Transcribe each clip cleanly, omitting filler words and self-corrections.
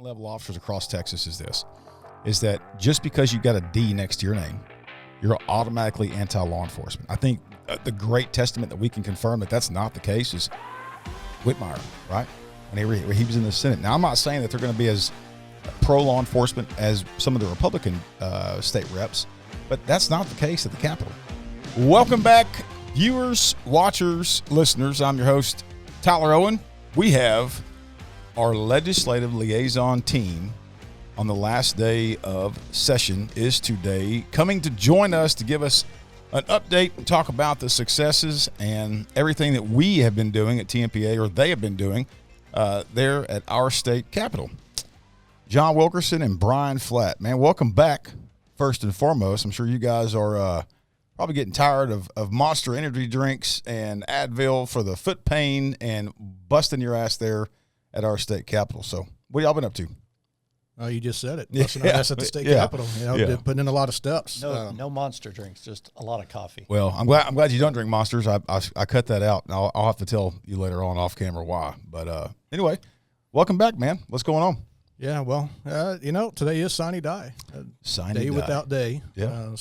level officers across Texas is that just because you got a D next to your name, you're automatically anti-law enforcement. I think the great testament that we can confirm that that's not the case is Whitmire, right? When he was in the Senate. Now, I'm not saying that they're going to be as pro-law enforcement as some of the Republican state reps, but that's not the case at the Capitol. Welcome back, viewers, watchers, listeners. I'm your host, Tyler Owen. We have our legislative liaison team on the last day of session is today, coming to join us to give us an update and talk about the successes and everything that we have been doing at Tmpa, or they have been doing there at our state capitol. John Wilkerson and Bryan Flatt. Man, welcome back, first and foremost. I'm sure you guys are probably getting tired of Monster energy drinks and Advil for the foot pain and busting your ass there at our state capitol. So what y'all been up to? Oh, you just said it. Busting our ass at the state capitol. You know, putting in a lot of steps. No Monster drinks, just a lot of coffee. Well, I'm glad you don't drink Monsters. I cut that out, and I'll have to tell you later on off camera why. But anyway, welcome back, man. What's going on? Yeah, well, today is Sine Die. Day without day. Yeah.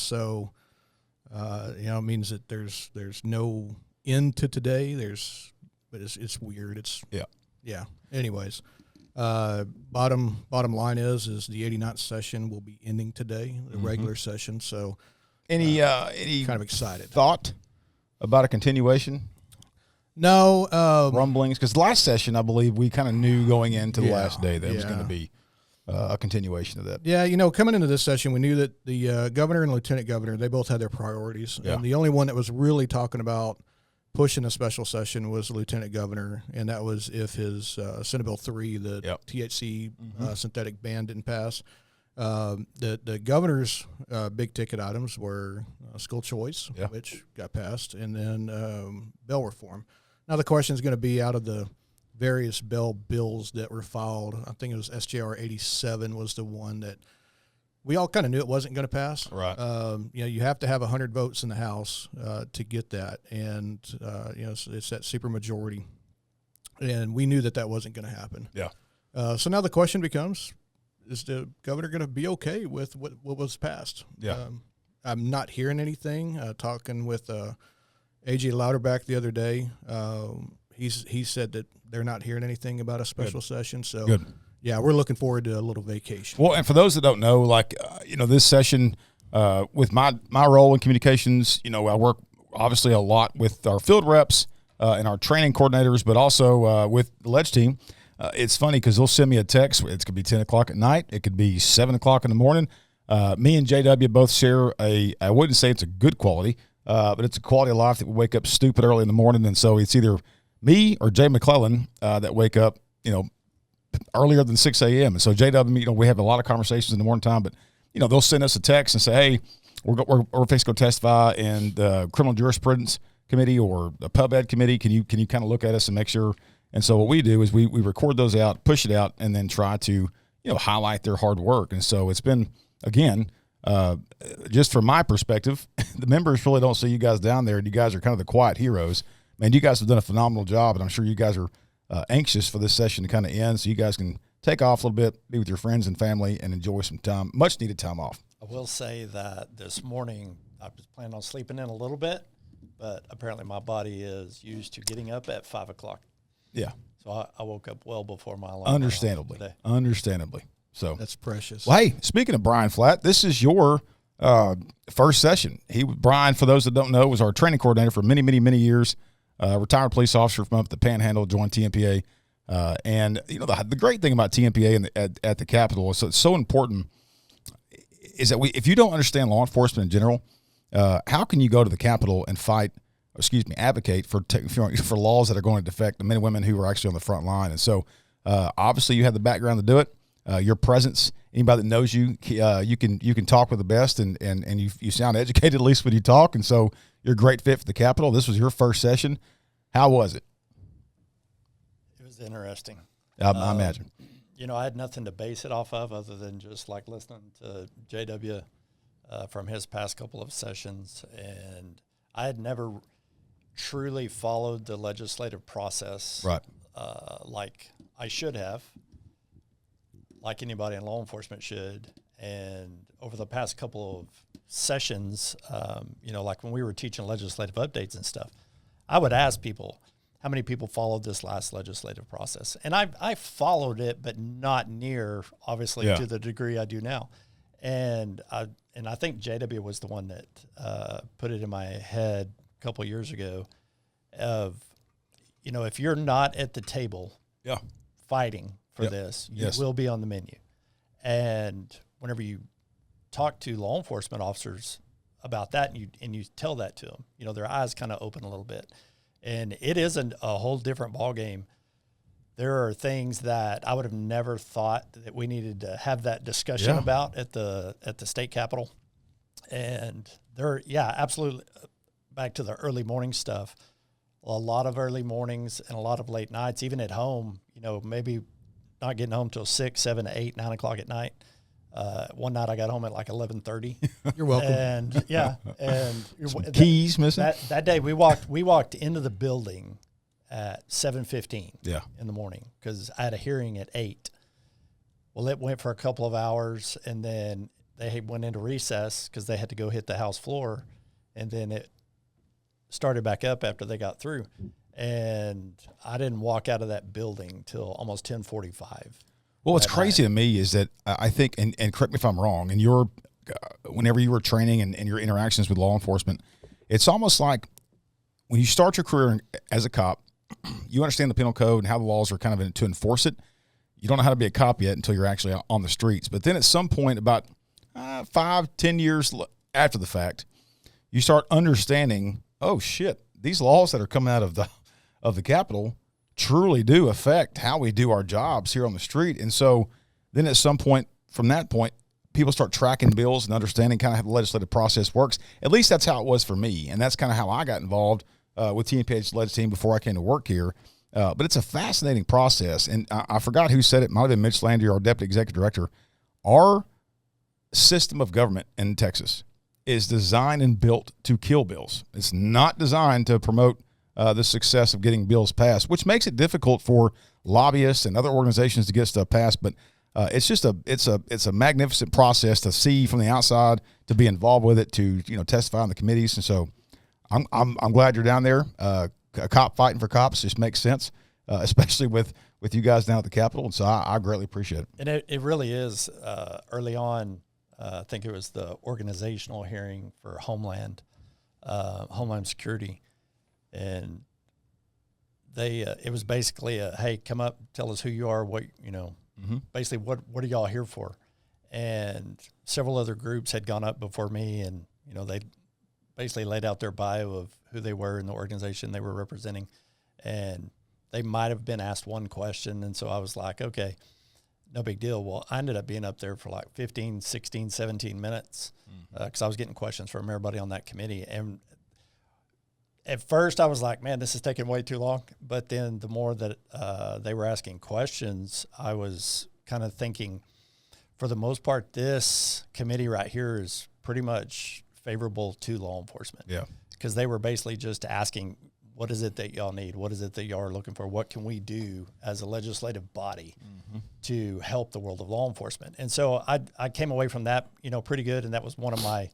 It means that there's no end to today. But it's weird. Yeah. Anyways, bottom line is the 89th session will be ending today, the regular session. So, any kind of excited thought about a continuation? No, rumblings, because last session I believe we kind of knew going into the last day that it was going to be a continuation of that. Yeah, coming into this session, we knew that the governor and lieutenant governor, they both had their priorities. Yeah. And the only one that was really talking about pushing a special session was the lieutenant governor, and that was if his Senate Bill 3, the THC synthetic ban, didn't pass. The governor's big ticket items were school choice, which got passed, and then bail reform. Now the question is going to be, out of the various bail bills that were filed, I think it was SJR 87 was the one that we all kind of knew it wasn't going to pass. Right. You have to have 100 votes in the House to get that, and it's that super majority, and we knew that wasn't going to happen. Yeah. So now the question becomes: is the governor going to be okay with what was passed? Yeah. I'm not hearing anything. Talking with A.J. Louderback the other day, he said that they're not hearing anything about a special session. So. Good. Yeah, we're looking forward to a little vacation. Well, and for those that don't know, this session with my role in communications, I work obviously a lot with our field reps and our training coordinators, but also with the ledge team. It's funny because they'll send me a text. It could be 10 o'clock at night. It could be 7 o'clock in the morning. Me and JW both share I wouldn't say it's a good quality, but it's a quality of life that we wake up stupid early in the morning. And so it's either me or Jay McClellan that wake up, earlier than 6 a.m. And so JW, we have a lot of conversations in the morning time, but, they'll send us a text and say, hey, we're fixing to go testify in the criminal jurisprudence committee or the pub ed committee. Can you kind of look at us and make sure? And so what we do is we record those out, push it out, and then try to, highlight their hard work. And so it's been, again, just from my perspective, the members really don't see you guys down there, and you guys are kind of the quiet heroes. Man, you guys have done a phenomenal job, and I'm sure you guys are anxious for this session to kind of end so you guys can take off a little bit, be with your friends and family, and enjoy some time, much needed time off. I will say that this morning I was planning on sleeping in a little bit, but apparently my body is used to getting up at 5 o'clock. Yeah. So I woke up well before my alarm. Understandably. So that's precious. Well, hey, speaking of Bryan Flatt, this is your first session. Bryan, for those that don't know, was our training coordinator for many, many, many years. Retired police officer from up the Panhandle, joined Tmpa. And, the great thing about Tmpa at the Capitol is it's so important is that if you don't understand law enforcement in general, how can you go to the Capitol and advocate for laws that are going to affect the men and women who are actually on the front line? And so, obviously, you have the background to do it. Your presence, anybody that knows you, you can talk with the best, and you sound educated, at least when you talk. And so, you're a great fit for the Capitol. This was your first session. How was it? It was interesting. I imagine. I had nothing to base it off of other than just listening to JW from his past couple of sessions. And I had never truly followed the legislative process right. Like I should have. like anybody in law enforcement should. And over the past couple of sessions, like when we were teaching legislative updates and stuff, I would ask people, how many people followed this last legislative process? And I followed it, but not near, obviously, to the degree I do now. And I think JW was the one that put it in my head a couple of years ago of, if you're not at the table fighting for this, you will be on the menu. And whenever you talk to law enforcement officers about that and you tell that to them, their eyes kind of open a little bit. And it isn't a whole different ballgame. There are things that I would have never thought that we needed to have that discussion about at the state capitol. And absolutely. Back to the early morning stuff, a lot of early mornings and a lot of late nights, even at home, maybe not getting home till 6, 7, 8, 9 o'clock at night. One night I got home at like 11:30. You're welcome. And and keys missing. That day we walked into the building at 7:15 in the morning because I had a hearing at 8. Well, it went for a couple of hours, and then they went into recess because they had to go hit the House floor, and then it started back up after they got through. And I didn't walk out of that building till almost 10:45. Well, what's crazy to me is that I think, and correct me if I'm wrong, and whenever you were training and your interactions with law enforcement, it's almost like when you start your career as a cop, you understand the penal code and how the laws are kind of to enforce it. You don't know how to be a cop yet until you're actually on the streets. But then at some point, about 5-10 years after the fact, you start understanding, oh shit, these laws that are coming out of the Capitol truly do affect how we do our jobs here on the street. And so then at some point, from that point, people start tracking bills and understanding kind of how the legislative process works. At least that's how it was for me. And that's kind of how I got involved with Tmpa's legislative team before I came to work here. But it's a fascinating process. And I forgot who said it. It might have been Mitch Landry, our deputy executive director. Our system of government in Texas is designed and built to kill bills. It's not designed to promote the success of getting bills passed, which makes it difficult for lobbyists and other organizations to get stuff passed. But it's just it's a magnificent process to see from the outside, to be involved with it, to testify on the committees. And so I'm glad you're down there. A cop fighting for cops just makes sense, especially with you guys down at the Capitol. And so I greatly appreciate it. And it really is early on. I think it was the organizational hearing for Homeland Security. And it was basically hey, come up, tell us who you are, what, basically what are y'all here for? And several other groups had gone up before me, and, they basically laid out their bio of who they were in the organization they were representing. And they might have been asked one question. And so I was like, okay, no big deal. Well, I ended up being up there for like 15, 16, 17 minutes because I was getting questions from everybody on that committee. And at first I was like, man, this is taking way too long. But then the more that they were asking questions, I was kind of thinking, for the most part, this committee right here is pretty much favorable to law enforcement. Yeah. Because they were basically just asking, what is it that y'all need? What is it that y'all are looking for? What can we do as a legislative body to help the world of law enforcement? And so I came away from that, pretty good. And that was one of my,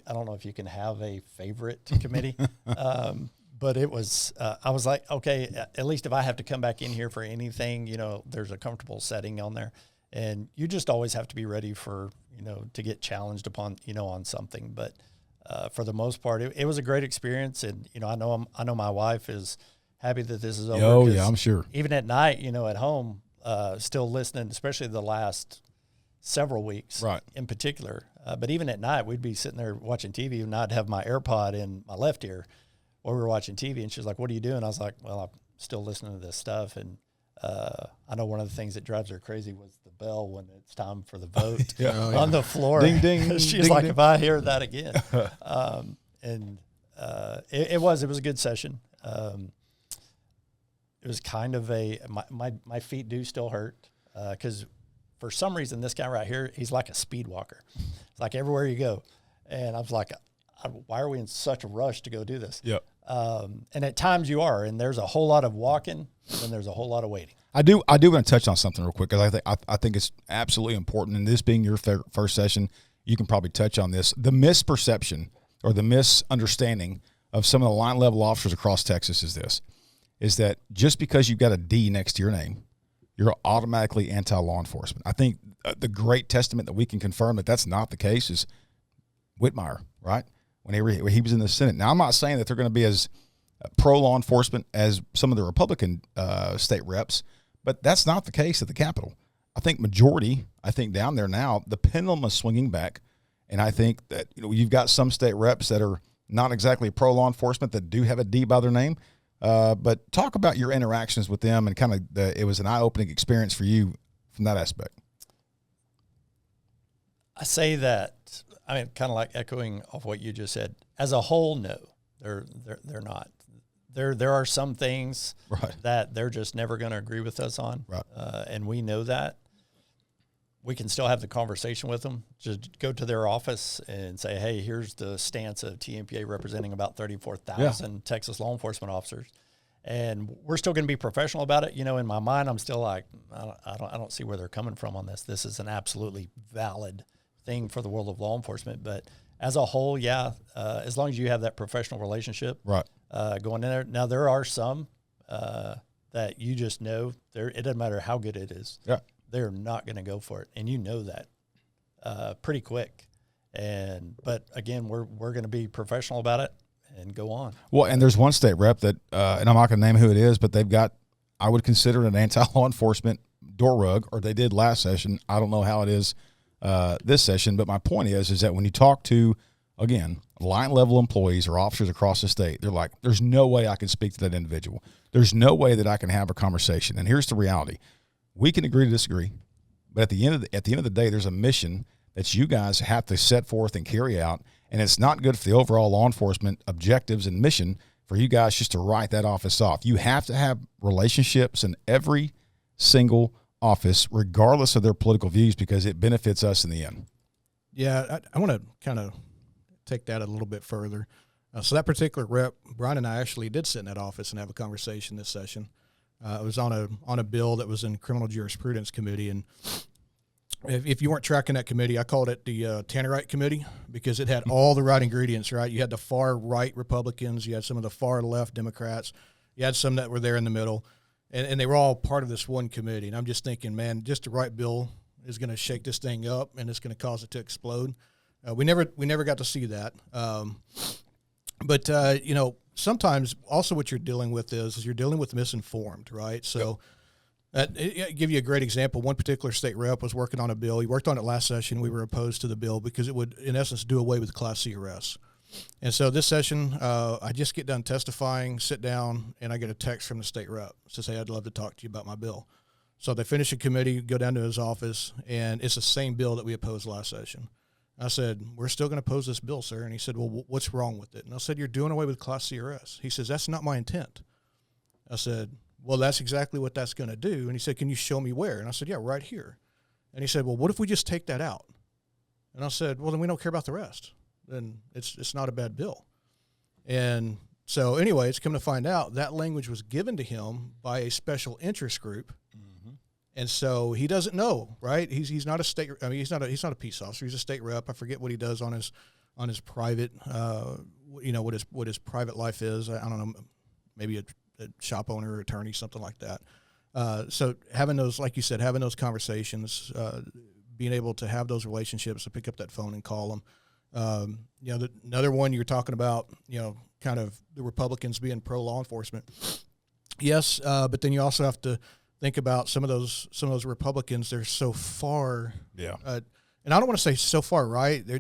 I don't know if you can have a favorite committee, but it was, I was like, okay, at least if I have to come back in here for anything, there's a comfortable setting on there. And you just always have to be ready for, to get challenged upon, on something. But for the most part, it was a great experience. And, I know my wife is happy that this is over. Oh, yeah, I'm sure. Even at night, at home, still listening, especially the last several weeks in particular. But even at night, we'd be sitting there watching TV, and I'd have my AirPod in my left ear while we were watching TV. And she's like, what are you doing? I was like, well, I'm still listening to this stuff. And I know one of the things that drives her crazy was the bell when it's time for the vote on the floor. Ding, ding. She's ding, like, ding. if I hear that again. It was a good session. It was kind of my feet do still hurt because for some reason this guy right here, he's like a speed walker. It's like everywhere you go. And I was like, why are we in such a rush to go do this? Yeah. And at times you are, and there's a whole lot of walking, and there's a whole lot of waiting. I do want to touch on something real quick because I think it's absolutely important. And this being your first session, you can probably touch on this. The misperception or the misunderstanding of some of the line level officers across Texas is that just because you've got a D next to your name, you're automatically anti-law enforcement. I think the great testament that we can confirm that that's not the case is Whitmire, right? When he was in the Senate. Now, I'm not saying that they're going to be as pro-law enforcement as some of the Republican state reps, but that's not the case at the Capitol. I think down there now, the pendulum is swinging back, and I think that you've got some state reps that are not exactly pro-law enforcement that do have a D by their name. But talk about your interactions with them and kind of it was an eye-opening experience for you from that aspect. I say that, I mean, kind of like echoing of what you just said. As a whole, no, they're not. There are some things that they're just never going to agree with us on, and we know that. We can still have the conversation with them. Just go to their office and say, hey, here's the stance of Tmpa representing about 34,000 Texas law enforcement officers. And we're still going to be professional about it. In my mind, I'm still like, I don't see where they're coming from on this. This is an absolutely valid thing for the world of law enforcement. But as a whole, as long as you have that professional relationship going in there. Now, there are some that you just know, it doesn't matter how good it is. Yeah. They're not going to go for it, and that pretty quick. But again, we're going to be professional about it and go on. Well, and there's one state rep that, and I'm not going to name who it is, but they've got, I would consider it an anti-law enforcement door rug, or they did last session. I don't know how it is this session, but my point is that when you talk to, again, line level employees or officers across the state, they're like, there's no way I can speak to that individual. There's no way that I can have a conversation. And here's the reality. We can agree to disagree, but at the end of the day, there's a mission that you guys have to set forth and carry out, and it's not good for the overall law enforcement objectives and mission for you guys just to write that office off. You have to have relationships in every single office, regardless of their political views, because it benefits us in the end. Yeah, I want to kind of take that a little bit further. So that particular rep, Brian and I actually did sit in that office and have a conversation this session. It was on a bill that was in criminal jurisprudence committee, and if you weren't tracking that committee, I called it the Tannerite committee because it had all the right ingredients. Right, you had the far right Republicans, you had some of the far left Democrats, you had some that were there in the middle, and they were all part of this one committee. And I'm just thinking, man, just the right bill is going to shake this thing up, and it's going to cause it to explode. We never got to see that, but sometimes also what you're dealing with is you're dealing with misinformed, right? So I'll give you a great example. One particular state rep was working on a bill. He worked on it last session. We were opposed to the bill because it would, in essence, do away with Class C arrests. And so this session, I just get done testifying, sit down, and I get a text from the state rep. It says, hey, I'd love to talk to you about my bill. So they finish a committee, go down to his office, and it's the same bill that we opposed last session. I said, we're still going to oppose this bill, sir. And he said, well, what's wrong with it? And I said, you're doing away with Class C arrests. He says, that's not my intent. I said, well, that's exactly what that's going to do. And he said, can you show me where? And I said, yeah, right here. And he said, well, what if we just take that out? And I said, well, then we don't care about the rest. Then it's not a bad bill. And so anyway, it's come to find out that language was given to him by a special interest group. And so he doesn't know, right? He's not a state. I mean, he's not a peace officer. He's a state rep. I forget what he does on his private, what his private life is. I don't know, maybe a shop owner or attorney, something like that. So having those, like you said, having those conversations, being able to have those relationships, to pick up that phone and call them. Another one you're talking about, kind of the Republicans being pro law enforcement. Yes, but then you also have to think about some of those Republicans. They're so far, and I don't want to say so far right. They're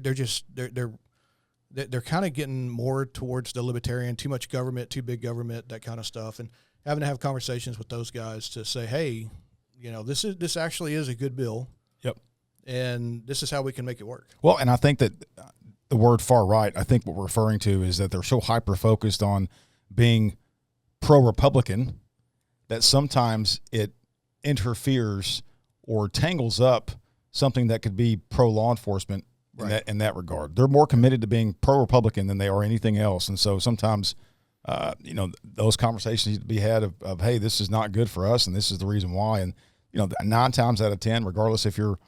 kind of getting more towards the libertarian, too much government, too big government, that kind of stuff, and having to have conversations with those guys to say, hey, this actually is a good bill. Yep, and this is how we can make it work. Well, and I think that the word far right, I think what we're referring to is that they're so hyper focused on being pro-Republican that sometimes it interferes or tangles up something that could be pro-law enforcement in that regard. They're more committed to being pro-Republican than they are anything else. And so sometimes those conversations need to be had of, hey, this is not good for us, and this is the reason why. And 9 times out of 10, regardless if you're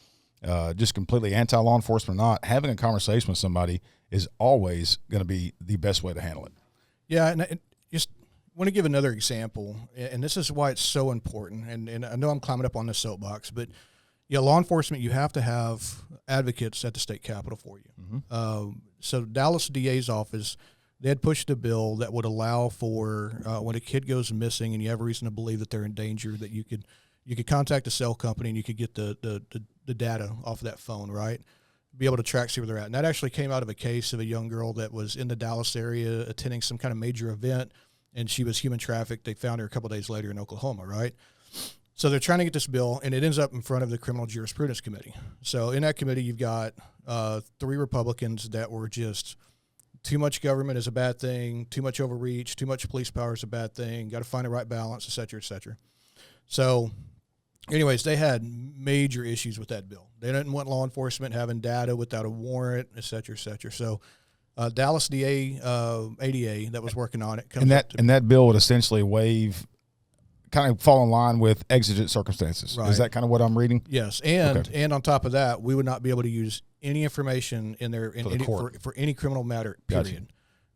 just completely anti-law enforcement or not, having a conversation with somebody is always going to be the best way to handle it. Yeah, and I just want to give another example, and this is why it's so important. And I know I'm climbing up on this soapbox, but law enforcement, you have to have advocates at the state capitol for you. Mm-hmm. So Dallas DA's office, they had pushed a bill that would allow for when a kid goes missing and you have a reason to believe that they're in danger, that you could contact a cell company and you could get the data off of that phone, right? Be able to track, see where they're at. And that actually came out of a case of a young girl that was in the Dallas area attending some kind of major event, and she was human trafficked. They found her a couple of days later in Oklahoma, right? So they're trying to get this bill, and it ends up in front of the Criminal Jurisprudence Committee. So in that committee, you've got 3 Republicans that were just too much government is a bad thing, too much overreach, too much police power is a bad thing, got to find the right balance, et cetera, et cetera. So anyways, they had major issues with that bill. They didn't want law enforcement having data without a warrant, et cetera, et cetera. So Dallas DA, ADA, that was working on it. And that bill would essentially waive, kind of fall in line with exigent circumstances. Right. Is that kind of what I'm reading? Yes. And on top of that, we would not be able to use any information in there for any criminal matter, period.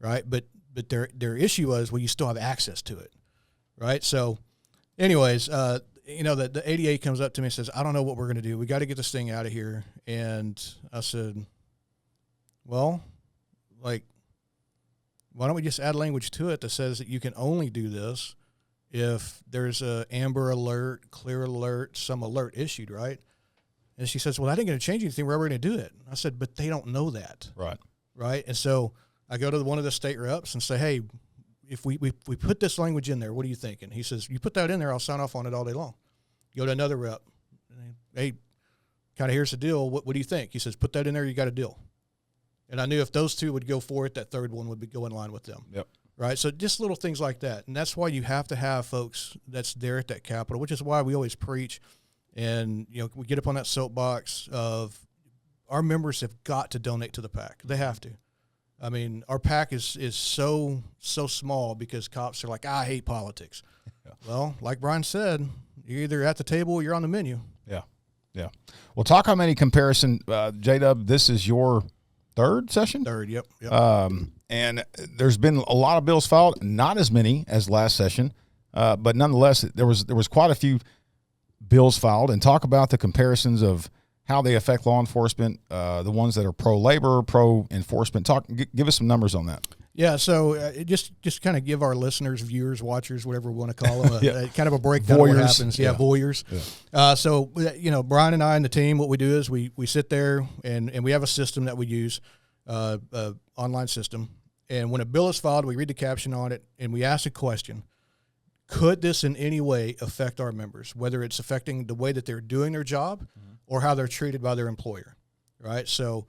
Gotcha. Right. But their issue was, well, you still have access to it. Right. So anyways, the ADA comes up to me and says, I don't know what we're going to do. We got to get this thing out of here. And I said, well, why don't we just add language to it that says that you can only do this if there's a amber alert, clear alert, some alert issued, right? And she says, well, that ain't going to change anything. We're ever going to do it. I said, but they don't know that. Right. Right. And so I go to one of the state reps and say, hey, if we put this language in there, what are you thinking? He says, you put that in there, I'll sign off on it all day long. Go to another rep. Hey, kind of here's the deal. What do you think? He says, put that in there, you got a deal. And I knew if those 2 would go for it, that third one would go in line with them. Yep. Right? So just little things like that. And that's why you have to have folks that's there at that Capitol, which is why we always preach. And, we get up on that soapbox of our members have got to donate to the PAC. They have to. I mean, our PAC is so small because cops are like, I hate politics. Yeah. Well, like Brian said, you're either at the table or you're on the menu. Yeah. Yeah. Well, talk how many comparison, J-Dub, this is your 3rd session? 3rd, yep. And there's been a lot of bills filed, not as many as last session, but nonetheless, there was quite a few bills filed. And talk about the comparisons of how they affect law enforcement, the ones that are pro-labor, pro-enforcement. Give us some numbers on that. Yeah, so just kind of give our listeners, viewers, watchers, whatever we want to call them, kind of a breakdown of what happens. Yeah, voyeurs. Yeah. So, Brian and I and the team, what we do is we sit there and we have a system that we use, online system. And when a bill is filed, we read the caption on it and we ask a question. Could this in any way affect our members, whether it's affecting the way that they're doing their job or how they're treated by their employer, right? So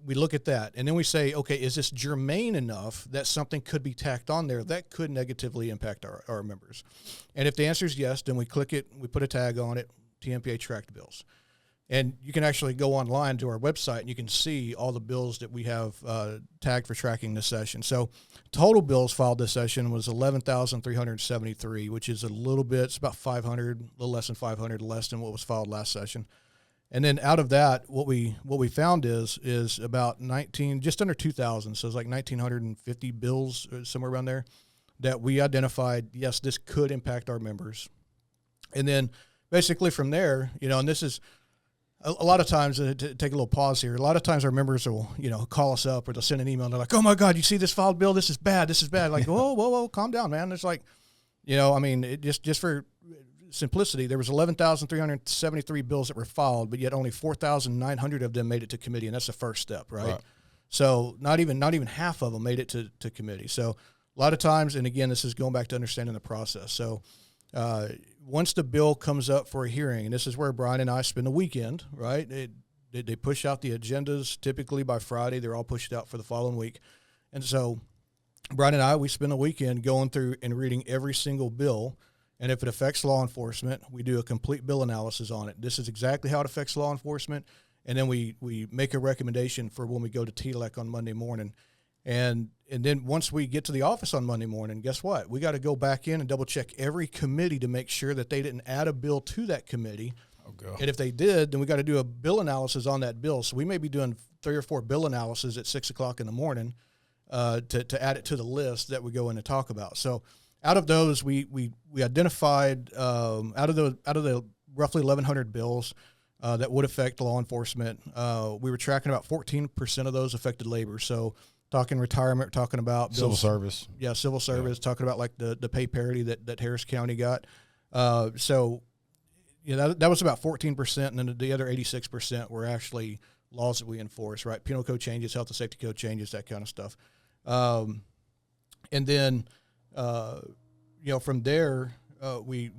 we look at that, and then we say, okay, is this germane enough that something could be tacked on there that could negatively impact our members? And if the answer is yes, then we click it, we put a tag on it, Tmpa tracked bills. And you can actually go online to our website, and you can see all the bills that we have tagged for tracking this session. So total bills filed this session was 11,373, which is a little bit, it's about 500, a little less than 500, less than what was filed last session. And then out of that, what we found is about just under 2,000, so it's like 1,950 bills, somewhere around there, that we identified, yes, this could impact our members. And then basically from there, and this is, a lot of times, to take a little pause here, a lot of times our members will, call us up or they'll send an email and they're like, oh my God, you see this filed bill? This is bad. Like, whoa, calm down, man. There's like, just for simplicity, there was 11,373 bills that were filed, but yet only 4,900 of them made it to committee. And that's the first step, right? So not even half of them made it to committee. So a lot of times, and again, this is going back to understanding the process. So, once the bill comes up for a hearing, and this is where Brian and I spend the weekend, right? They push out the agendas typically by Friday. They're all pushed out for the following week. And so Brian and I, we spend the weekend going through and reading every single bill. And if it affects law enforcement, we do a complete bill analysis on it. This is exactly how it affects law enforcement. And then we make a recommendation for when we go to TLEC on Monday morning. And then once we get to the office on Monday morning, guess what? We got to go back in and double check every committee to make sure that they didn't add a bill to that committee. And if they did, then we got to do a bill analysis on that bill. So we may be doing 3 or 4 bill analyses at 6 o'clock in the morning to add it to the list that we go in and talk about. So out of those, we identified out of the roughly 1,100 bills that would affect law enforcement, we were tracking about 14% of those affected labor. So talking retirement, talking about civil service. Yeah, civil service, talking about like the pay parity that Harris County got. So that was about 14%, and then the other 86% were actually laws that we enforce, right? Penal code changes, health and safety code changes, that kind of stuff. And then, from there, we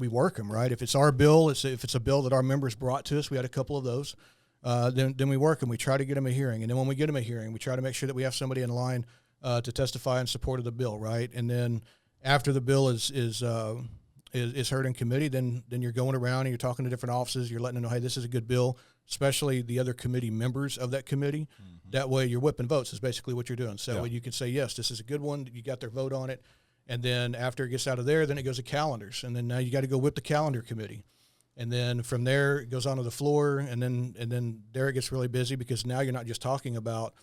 work them, right? If it's our bill, if it's a bill that our members brought to us, we had a couple of those. Then we work them. We try to get them a hearing, and then when we get them a hearing, we try to make sure that we have somebody in line to testify in support of the bill, right? And then after the bill is heard in committee, then you're going around and you're talking to different offices. You're letting them know, hey, this is a good bill, especially the other committee members of that committee. Mm-hmm. That way you're whipping votes is basically what you're doing. So you can say, yes, this is a good one. You got their vote on it. And then after it gets out of there, then it goes to calendars. And then now you got to go whip the calendar committee. And then from there, it goes onto the floor. And then there it gets really busy because now you're not just talking about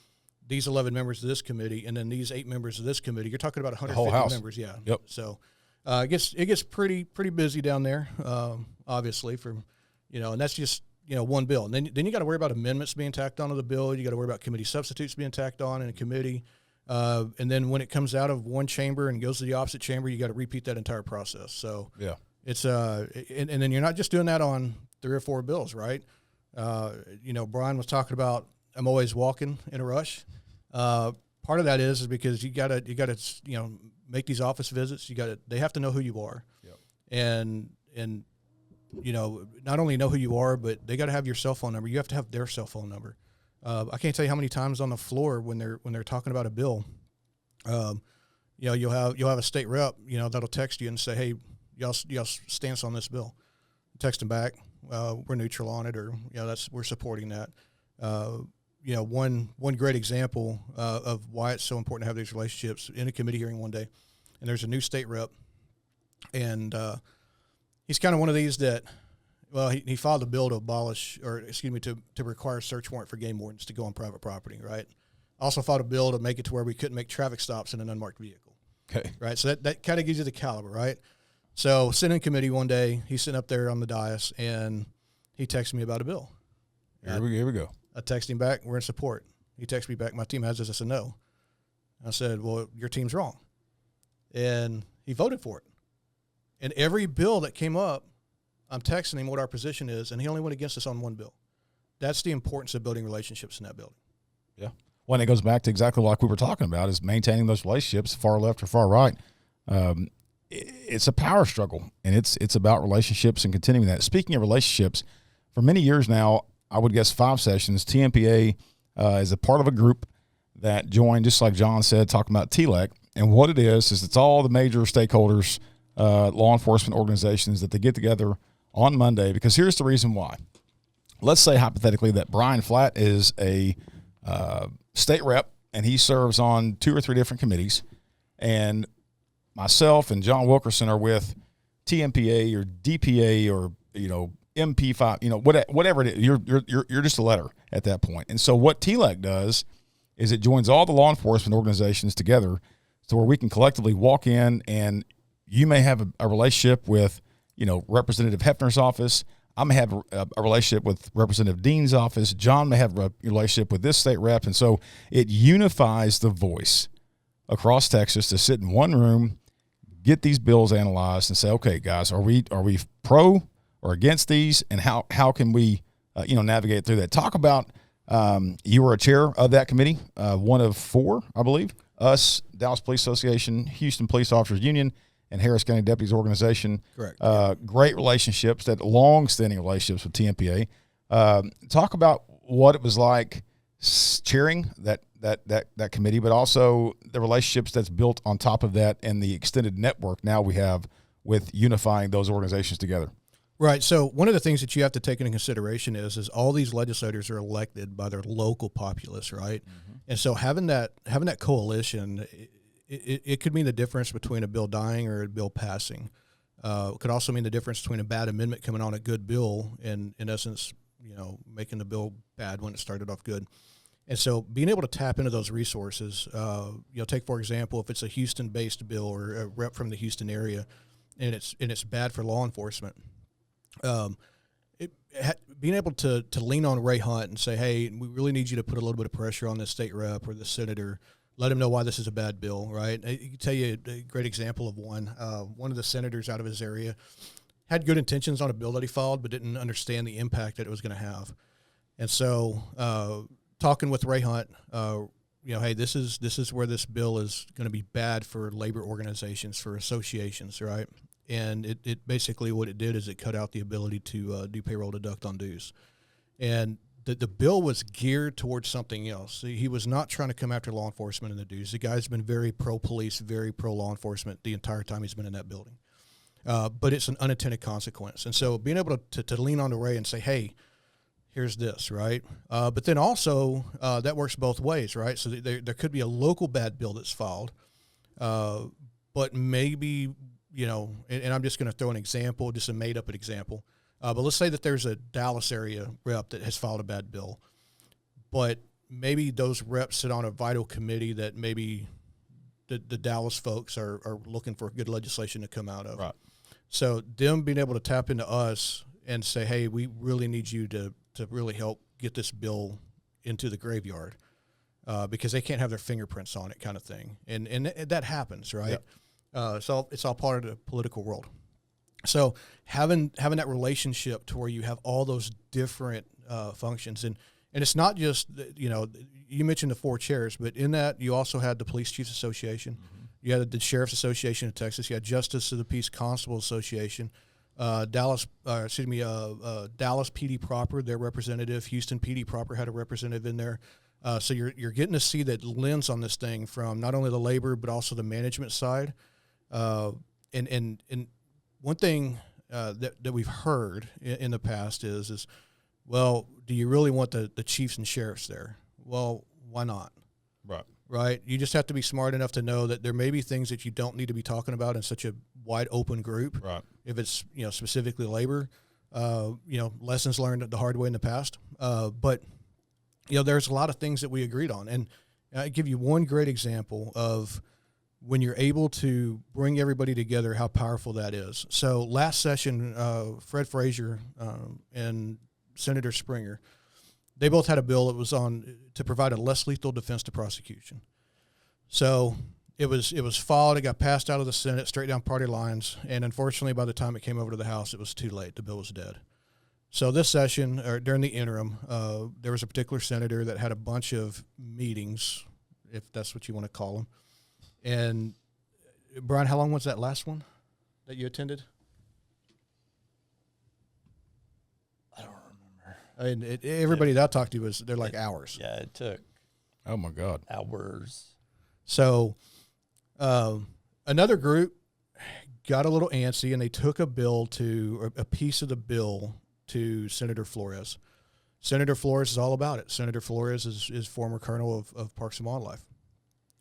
these 11 members of this committee and then these 8 members of this committee. You're talking about 150 members. Yeah. Yep. So it gets pretty busy down there, obviously, and that's just, one bill. And then you got to worry about amendments being tacked onto the bill. You got to worry about committee substitutes being tacked on in a committee. And then when it comes out of one chamber and goes to the opposite chamber, you got to repeat that entire process. So it's and then you're not just doing that on 3 or 4 bills, right? Brian was talking about I'm always walking in a rush. Part of that is because you gotta make these office visits. They have to know who you are, and not only know who you are, but they got to have your cell phone number. You have to have their cell phone number. I can't tell you how many times on the floor when they're talking about a bill, you'll have a state rep, that'll text you and say, hey, y'all stance on this bill. Text them back. We're neutral on it, or we're supporting that. One great example of why it's so important to have these relationships in a committee hearing one day, and there's a new state rep, and he's kind of one of these that, he filed a bill to require a search warrant for game wardens to go on private property, right? Also filed a bill to make it to where we couldn't make traffic stops in an unmarked vehicle. Okay. Right, so that kind of gives you the caliber, right? So sitting in committee one day, he's sitting up there on the dais, and he texted me about a bill. Here we go. I text him back, we're in support. He texted me back, my team has this. I said, no. I said, well, your team's wrong. And he voted for it. And every bill that came up, I'm texting him what our position is, and he only went against us on one bill. That's the importance of building relationships in that building. Yeah. Well, it goes back to exactly like we were talking about, is maintaining those relationships, far left or far right. It's a power struggle, and it's about relationships and continuing that. Speaking of relationships, for many years now, I would guess 5 sessions, Tmpa is a part of a group that joined, just like John said, talking about TLEC. And what it is it's all the major stakeholders, law enforcement organizations, that they get together on Monday, because here's the reason why. Let's say hypothetically that Bryan Flatt is a state rep and he serves on 2 or 3 different committees, and myself and John Wilkerson are with Tmpa or DPA or MP5, whatever it is. You're just a letter at that point. And so what TLEC does is it joins all the law enforcement organizations together, so where we can collectively walk in, and you may have a relationship with Representative Hefner's office. I may have a relationship with Representative Dean's office. John may have a relationship with this state rep. And so it unifies the voice across Texas to sit in one room, get these bills analyzed, and say, okay, guys, are we pro or against these, and how can we navigate through that? Talk about you were a chair of that committee, one of 4, I believe, us, Dallas Police Association, Houston Police Officers Union, and Harris County Deputies Organization. Correct. Great relationships, that long-standing relationships with TMPA. Talk about what it was like chairing that committee, but also the relationships that's built on top of that, and the extended network now we have with unifying those organizations together. Right. So one of the things that you have to take into consideration is all these legislators are elected by their local populace, right? Mm-hmm. And so having that coalition, it could mean the difference between a bill dying or a bill passing. It could also mean the difference between a bad amendment coming on a good bill and, in essence, making the bill bad when it started off good. And so being able to tap into those resources, take, for example, if it's a Houston-based bill or a rep from the Houston area and it's bad for law enforcement, being able to lean on Ray Hunt and say, hey, we really need you to put a little bit of pressure on this state rep or the senator, let him know why this is a bad bill, right? I can tell you a great example of one. One of the senators out of his area had good intentions on a bill that he filed, but didn't understand the impact that it was going to have. And so talking with Ray Hunt, hey, this is where this bill is going to be bad for labor organizations, for associations, right? And it basically what it did is it cut out the ability to do payroll deduct on dues. And the bill was geared towards something else. He was not trying to come after law enforcement and the dues. The guy's been very pro-police, very pro-law enforcement the entire time he's been in that building. But it's an unintended consequence. And so being able to lean on to Ray and say, hey, here's this, right? But then also that works both ways, right? So there could be a local bad bill that's filed, but maybe, and I'm just going to throw an example, just a made-up example. But let's say that there's a Dallas area rep that has filed a bad bill, but maybe those reps sit on a vital committee that maybe the Dallas folks are looking for good legislation to come out of. Right. So them being able to tap into us and say, hey, we really need you to really help get this bill into the graveyard because they can't have their fingerprints on it kind of thing. And that happens, right? Yep. So it's all part of the political world. So having that relationship to where you have all those different functions, and it's not just, you mentioned the 4 chairs, but in that you also had the Police Chiefs Association, mm-hmm. You had the Sheriff's Association of Texas, you had Justice of the Peace Constable Association, Dallas PD proper, their representative, Houston PD proper had a representative in there. So you're getting to see that lens on this thing from not only the labor but also the management side, and one thing that we've heard in the past is, well, do you really want the chiefs and sheriffs there? Well, why not? Right? You just have to be smart enough to know that there may be things that you don't need to be talking about in such a wide open group. Right. If it's, specifically labor, lessons learned the hard way in the past. But, there's a lot of things that we agreed on. And I give you one great example of when you're able to bring everybody together, how powerful that is. So last session, Fred Frazier and Senator Springer, they both had a bill that was on to provide a less lethal defense to prosecution. So it was filed, it got passed out of the Senate straight down party lines, and unfortunately by the time it came over to the House, it was too late. The bill was dead. So this session, or during the interim, there was a particular senator that had a bunch of meetings, if that's what you want to call them. And Brian, how long was that last one that you attended? I don't remember. And everybody that I talked to they're like hours. Yeah, it took. Oh my God, hours. So another group got a little antsy and they took a piece of the bill to Senator Flores. Senator Flores is all about it. Senator Flores is former colonel of Parks and Wildlife.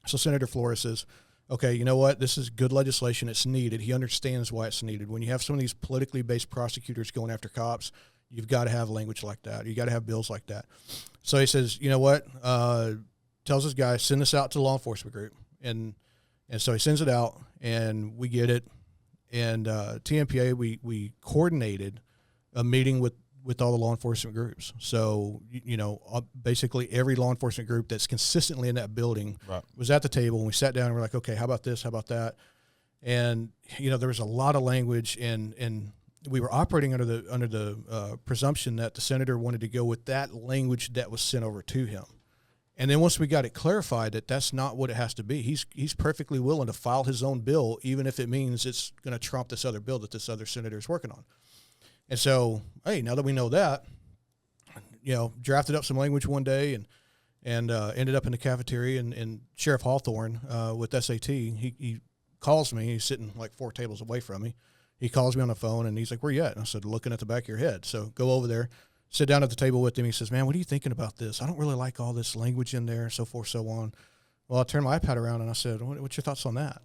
So Senator Flores says, okay, you know what? This is good legislation. It's needed. He understands why it's needed. When you have some of these politically based prosecutors going after cops, you've got to have language like that. You got to have bills like that. So he says, you know what? Tells his guy, send this out to the law enforcement group. And so he sends it out and we get it. And Tmpa, we coordinated a meeting with all the law enforcement groups. So, basically every law enforcement group that's consistently in that building was at the table, and we sat down and we're like, okay, how about this? How about that? And, there was a lot of language, and we were operating under the presumption that the senator wanted to go with that language that was sent over to him. And then once we got it clarified that that's not what it has to be, he's perfectly willing to file his own bill, even if it means it's going to trump this other bill that this other senator is working on. And so, hey, now that we know that, drafted up some language one day and ended up in the cafeteria, and Sheriff Hawthorne with SAT, he calls me. He's sitting like 4 tables away from me. He calls me on the phone and he's like, "Where you at?" And I said, "Looking at the back of your head." So go over there. sit down at the table with him. He says, "Man, what are you thinking about this? I don't really like all this language in there, so forth, so on." Well, I turned my iPad around and I said, "What's your thoughts on that?"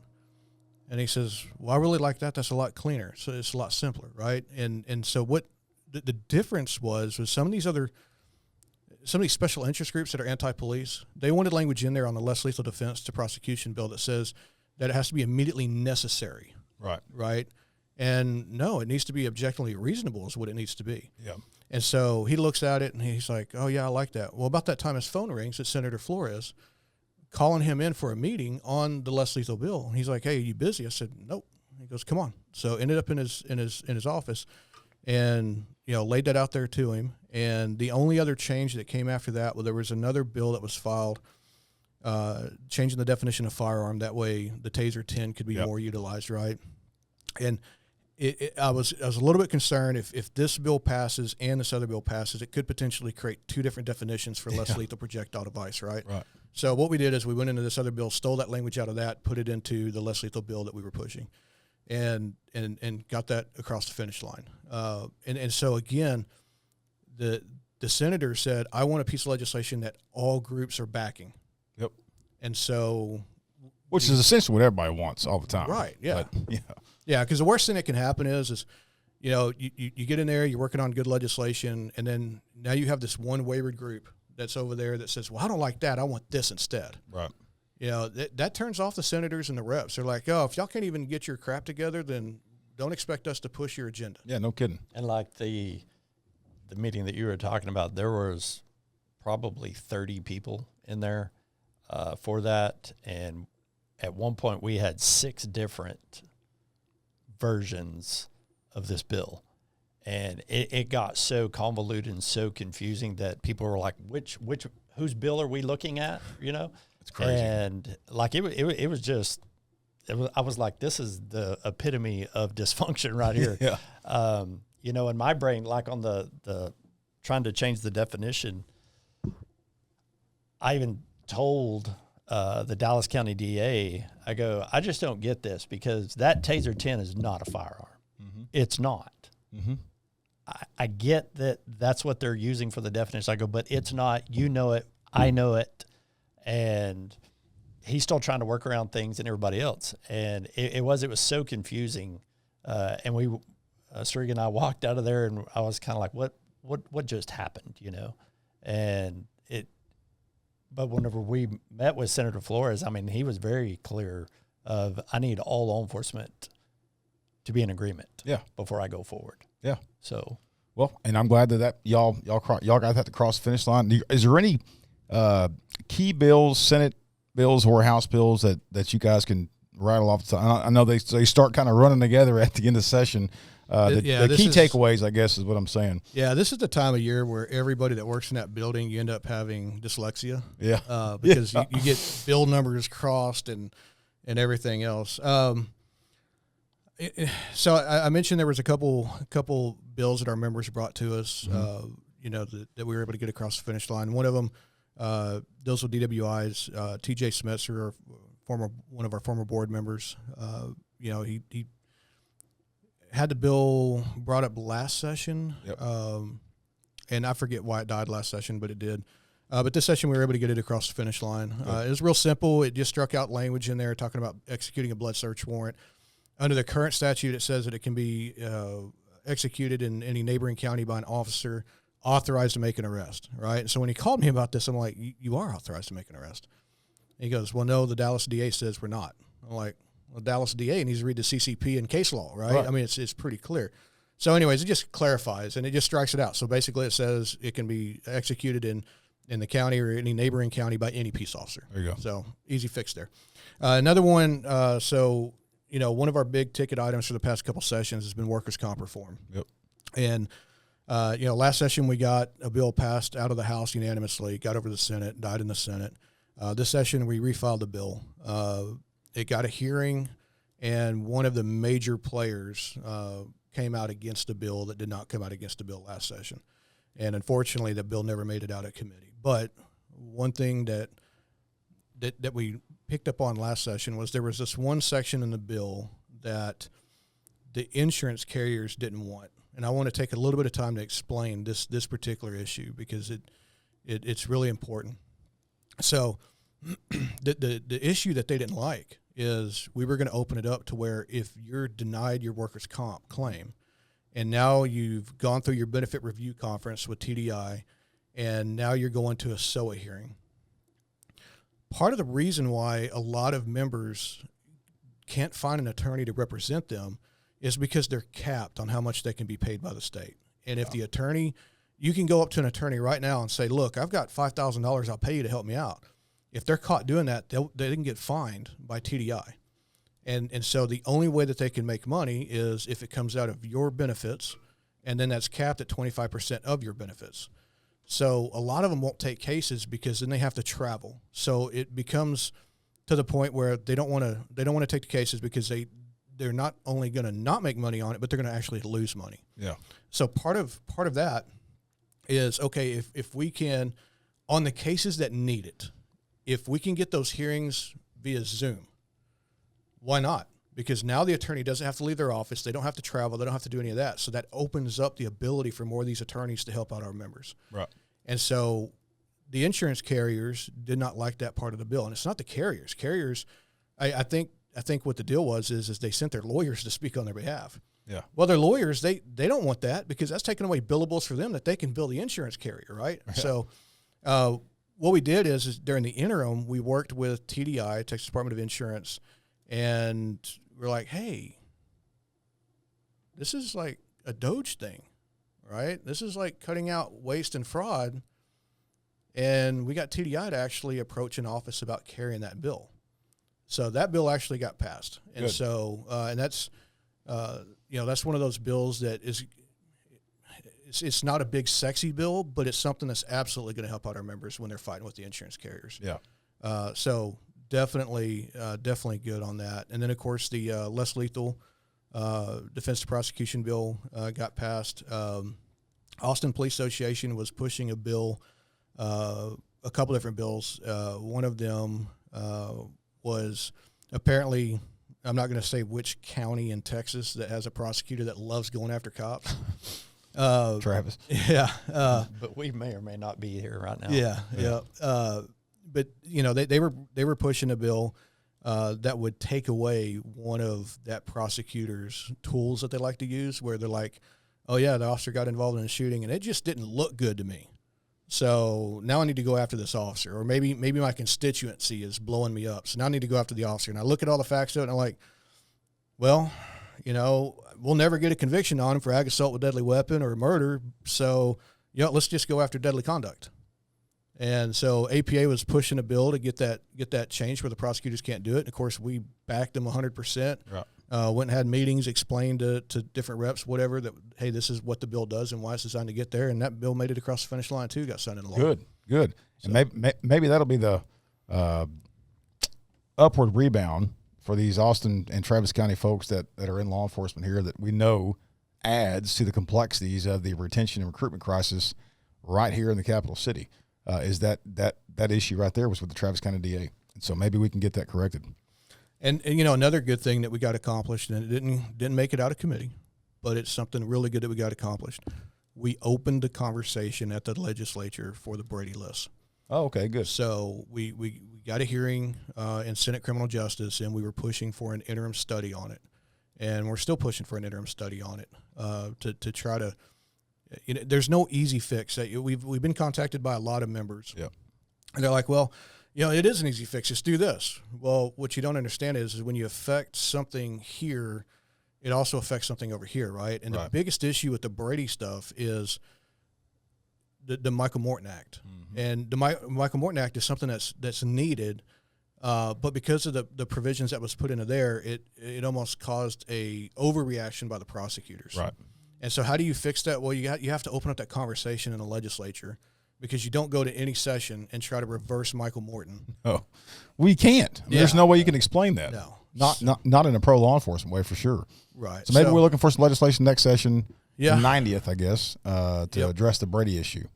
And he says, "Well, I really like that. That's a lot cleaner. So it's a lot simpler, right?" And so what the difference was some of these special interest groups that are anti-police, they wanted language in there on the less lethal defense to prosecution bill that says that it has to be immediately necessary. Right. And no, it needs to be objectively reasonable is what it needs to be. Yeah. And so he looks at it and he's like, "Oh yeah, I like that." Well, about that time his phone rings, it's Senator Flores calling him in for a meeting on the less lethal bill. And he's like, "Hey, are you busy?" I said, "Nope." He goes, "Come on." So ended up in his office and, laid that out there to him. And the only other change that came after that, well, there was another bill that was filed, changing the definition of firearm. That way the Taser 10 could be more utilized, right? And I was a little bit concerned if this bill passes and this other bill passes, it could potentially create two different definitions for less lethal projectile device, right? Right. So what we did is we went into this other bill, stole that language out of that, put it into the less lethal bill that we were pushing, and got that across the finish line. And so again, the senator said, "I want a piece of legislation that all groups are backing." Yep. And so, which is essentially what everybody wants all the time. Right. Yeah. But, yeah. Because the worst thing that can happen is you get in there, you're working on good legislation, and then now you have this one wayward group that's over there that says, "Well, I don't like that. I want this instead." Right. That turns off the senators and the reps. They're like, "Oh, if y'all can't even get your crap together, then don't expect us to push your agenda." Yeah, no kidding. And like the meeting that you were talking about, there was probably 30 people in there for that. And at one point we had 6 different versions of this bill. And it got so convoluted and so confusing that people were like, whose bill are we looking at? It's crazy. And like, it was just, I was like, this is the epitome of dysfunction right here. Yeah. In my brain, like on the trying to change the definition, I even told the Dallas County DA, I go, "I just don't get this because that Taser 10 is not a firearm. Mm-hmm. It's not. Mm-hmm. I get that that's what they're using for the definition." I go, "But it's not. You know it. I know it." And he's still trying to work around things and everybody else. And it was so confusing. And we, Striga and I walked out of there and I was kind of like, what just happened, And but whenever we met with Senator Flores, I mean, he was very clear of, I need all law enforcement to be in agreement before I go forward. Yeah. So, well, and I'm glad that y'all got that to cross the finish line. Is there any key bills, Senate bills or House bills that you guys can rattle off the top? I know they start kind of running together at the end of the session. The key takeaways, I guess, is what I'm saying. Yeah, this is the time of year where everybody that works in that building, you end up having dyslexia. Yeah. Because you get bill numbers crossed and everything else. So I mentioned there was a couple bills that our members brought to us, that we were able to get across the finish line. One of them deals with DWIs. T.J. Smetzer, one of our former board members, he had the bill brought up last session, and I forget why it died last session, but it did. But this session we were able to get it across the finish line. It was real simple. It just struck out language in there talking about executing a blood search warrant. Under the current statute, it says that it can be executed in any neighboring county by an officer authorized to make an arrest, right? And so when he called me about this, I'm like, "You are authorized to make an arrest." And he goes, "Well, no, the Dallas DA says we're not." I'm like, "Well, Dallas DA needs to read the CCP and case law, right? I mean, it's pretty clear." So anyways, it just clarifies, and it just strikes it out. So basically it says it can be executed in the county or any neighboring county by any peace officer. There you go. So easy fix there. Another one, one of our big ticket items for the past couple sessions has been workers' comp reform. Yep. And, last session we got a bill passed out of the House unanimously, got over the Senate, died in the Senate. This session we refiled the bill. It got a hearing, and one of the major players came out against the bill that did not come out against the bill last session. And unfortunately, the bill never made it out of committee. But one thing that we picked up on last session was there was this one section in the bill that the insurance carriers didn't want. and I want to take a little bit of time to explain this particular issue because it's really important. So the issue that they didn't like is we were going to open it up to where if you're denied your workers' comp claim, and now you've gone through your benefit review conference with TDI, and now you're going to a SOA hearing. Part of the reason why a lot of members can't find an attorney to represent them is because they're capped on how much they can be paid by the state. And if the attorney, you can go up to an attorney right now and say, look, I've got $5,000 I'll pay you to help me out. If they're caught doing that, they can get fined by TDI. And so the only way that they can make money is if it comes out of your benefits, and then that's capped at 25% of your benefits. So a lot of them won't take cases because then they have to travel. So it becomes to the point where they don't want to take the cases because they're not only going to not make money on it, but they're going to actually lose money. Yeah. So part of that is, okay, if we can, on the cases that need it, if we can get those hearings via Zoom, why not? Because now the attorney doesn't have to leave their office. They don't have to travel. They don't have to do any of that. So that opens up the ability for more of these attorneys to help out our members. Right. And so the insurance carriers did not like that part of the bill. And it's not the carriers. Carriers, I think what the deal was is they sent their lawyers to speak on their behalf. Yeah. Well, their lawyers, they don't want that because that's taking away billables for them that they can bill the insurance carrier, right? Yeah. So what we did is during the interim, we worked with TDI, Texas Department of Insurance, and we're like, hey, this is like a Doge thing, right? This is like cutting out waste and fraud. And we got TDI to actually approach an office about carrying that bill. So that bill actually got passed. And Good. So, and that's, that's one of those bills that is, it's not a big sexy bill, but it's something that's absolutely going to help out our members when they're fighting with the insurance carriers. Yeah. So definitely good on that. And then of course the less lethal defense to prosecution bill got passed. Austin Police Association was pushing a bill, a couple different bills. One of them was apparently, I'm not going to say which county in Texas that has a prosecutor that loves going after cops. Travis. Yeah. But we may or may not be here right now. Yeah. But they were pushing a bill that would take away one of that prosecutor's tools that they like to use, where they're like, oh yeah, the officer got involved in a shooting and it just didn't look good to me. So now I need to go after this officer, or maybe my constituency is blowing me up. So now I need to go after the officer. And I look at all the facts of it and I'm like, well, we'll never get a conviction on him for ag assault with deadly weapon or murder. So, let's just go after deadly conduct. And so APA was pushing a bill to get that changed where the prosecutors can't do it. And of course we backed them 100%. Right. Went and had meetings, explained to different reps, whatever, that, hey, this is what the bill does and why it's designed to get there. And that bill made it across the finish line too, got signed into law. Good. So. And maybe that'll be the upward rebound for these Austin and Travis County folks that are in law enforcement here, that we know adds to the complexities of the retention and recruitment crisis right here in the capital city. Is that issue right there was with the Travis County DA. And so maybe we can get that corrected. And another good thing that we got accomplished, and it didn't make it out of committee, but it's something really good that we got accomplished. We opened the conversation at the legislature for the Brady list. Oh, okay, good. So we got a hearing in Senate Criminal Justice, and we were pushing for an interim study on it. And we're still pushing for an interim study on it to try to, there's no easy fix. We've been contacted by a lot of members. Yeah. And they're like, well, it is an easy fix. Just do this. Well, what you don't understand is when you affect something here, it also affects something over here, right? And the biggest issue with the Brady stuff is the Michael Morton Act. Mm-hmm. And the Michael Morton Act is something that's needed, but because of the provisions that was put into there, it almost caused a overreaction by the prosecutors. Right. And so how do you fix that? Well, you have to open up that conversation in the legislature, because you don't go to any session and try to reverse Michael Morton. Oh, we can't. There's no way you can explain that. No. Not in a pro law enforcement way, for sure. Right. So maybe we're looking for some legislation next session, the 90th, I guess, to address the Brady issue.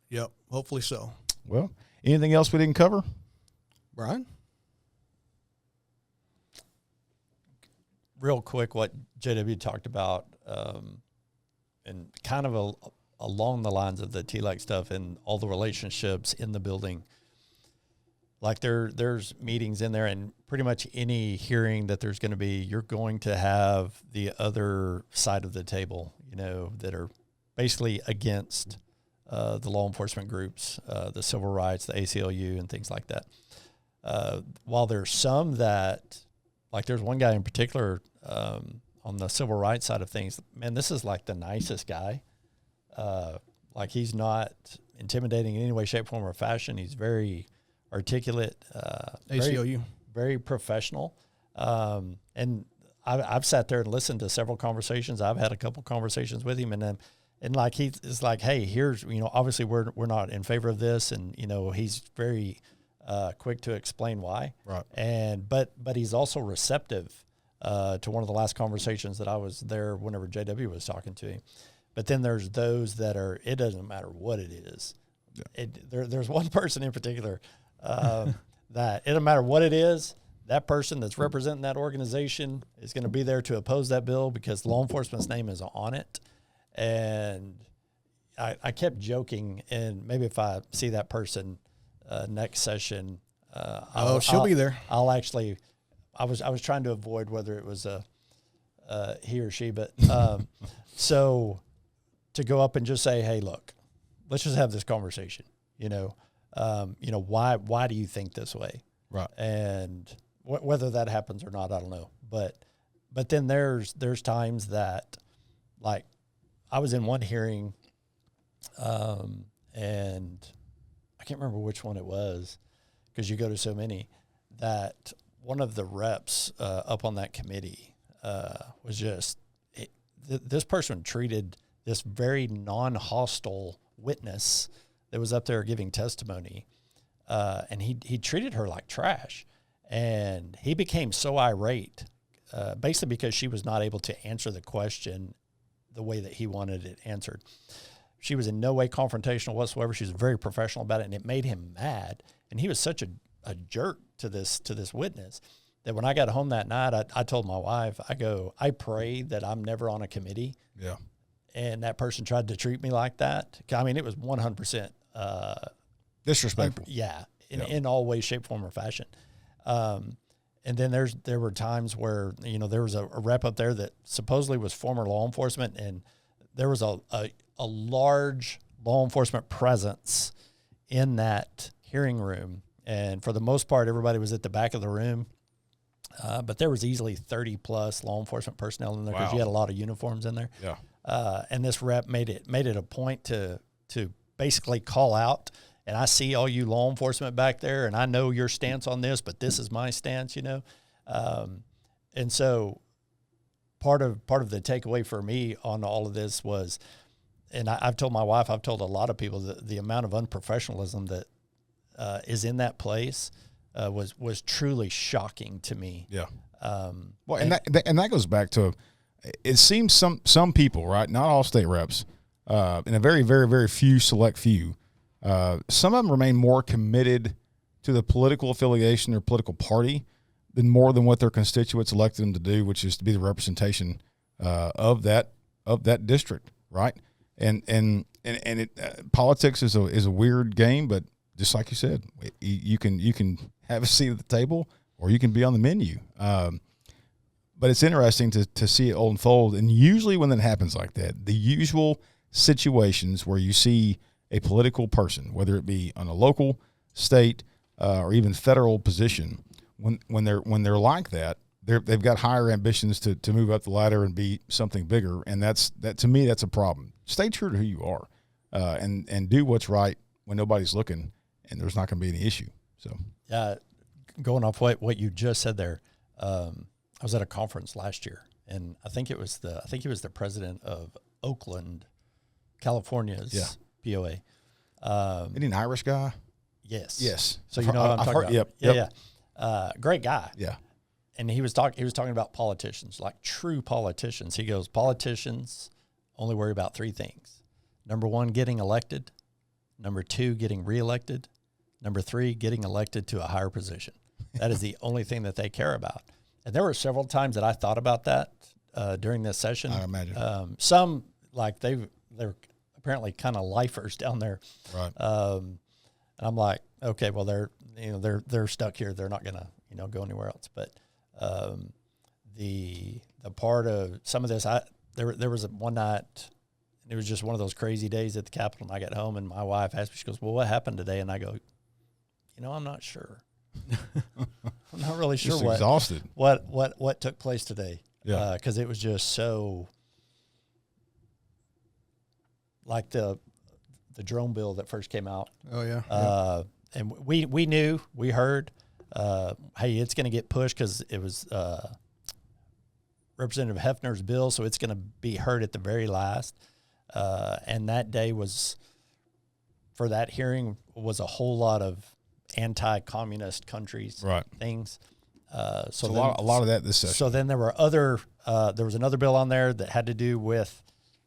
Yep. Hopefully so. Well, anything else we didn't cover? Brian? Real quick, what JW talked about, and kind of along the lines of the TLAC stuff and all the relationships in the building. Like there's meetings in there, and pretty much any hearing that there's going to be, you're going to have the other side of the table, that are basically against the law enforcement groups, the civil rights, the ACLU, and things like that. While there's some that, like there's one guy in particular on the civil rights side of things, man, this is like the nicest guy. Like he's not intimidating in any way, shape, form, or fashion. He's very articulate, ACLU, very professional. And I've sat there and listened to several conversations. I've had a couple conversations with him, and like he's like, hey, here's, obviously we're not in favor of this, and he's very quick to explain why. Right. And but he's also receptive to one of the last conversations that I was there whenever JW was talking to him. But then there's those that are, it doesn't matter what it is. Yeah. There's one person in particular that it doesn't matter what it is, that person that's representing that organization is going to be there to oppose that bill because law enforcement's name is on it. And I kept joking, and maybe if I see that person next session, she'll be there. I'll actually, I was trying to avoid whether it was he or she, but so to go up and just say, hey, look, let's just have this conversation. Why do you think this way? Right. And whether that happens or not, I don't know. But then there's times that, like, I was in one hearing, and I can't remember which one it was because you go to so many, that one of the reps up on that committee was just, this person treated this very non-hostile witness that was up there giving testimony, and he treated her like trash. And he became so irate, basically because she was not able to answer the question the way that he wanted it answered. She was in no way confrontational whatsoever. She was very professional about it, and it made him mad. And he was such a jerk to this witness that when I got home that night, I told my wife, I pray that I'm never on a committee. Yeah. And that person tried to treat me like that. I mean, it was 100% disrespectful. In all ways, shape, form, or fashion. And then there were times where, there was a rep up there that supposedly was former law enforcement, and there was a large law enforcement presence in that hearing room. And for the most part, everybody was at the back of the room. But there was easily 30 plus law enforcement personnel in there because you had a lot of uniforms in there. Yeah. And this rep made it a point to basically call out, and I see all you law enforcement back there, and I know your stance on this, but this is my stance, And so part of the takeaway for me on all of this was, and I've told my wife, I've told a lot of people that the amount of unprofessionalism that is in that place was truly shocking to me. Yeah. And that goes back to, it seems some people, right, not all state reps, in a very, very, very select few, some of them remain more committed to the political affiliation or political party than what their constituents elected them to do, which is to be the representation of that district, right? And politics is a weird game, but just like you said, you can have a seat at the table or you can be on the menu. But it's interesting to see it unfold, and usually when that happens like that, the usual situations where you see a political person, whether it be on a local, state, or even federal position, when they're like that, they've got higher ambitions to move up the ladder and be something bigger, and that to me that's a problem. Stay true to who you are, and do what's right when nobody's looking, and there's not going to be any issue. So going off what you just said there, I was at a conference last year, and I think he was the president of Oakland, California's POA. Isn't he an Irish guy? Yes. So you know what I'm talking about. Yeah. Great guy. Yeah. And he was talking about politicians, like true politicians. He goes, politicians only worry about three things. Number one, getting elected. Number two, getting reelected. Number three, getting elected to a higher position. That is the only thing that they care about. And there were several times that I thought about that during this session. I imagine. Some like they're apparently kind of lifers down there. Right. And I'm like, okay, well they're stuck here. They're not gonna go anywhere else. But the part of some of this, there was one night. It was just one of those crazy days at the Capitol, and I got home, and my wife asked me, she goes, well, what happened today? And I go, I'm not sure. I'm not really sure just exhausted. What took place today. Yeah. Because it was just so, like the drone bill that first came out. Oh, yeah. And we heard, hey, it's going to get pushed because it was Representative Hefner's bill, so it's going to be heard at the very last. And that day for that hearing was a whole lot of anti-communist countries things. So a lot of that this session. So then there were there was another bill on there that had to do with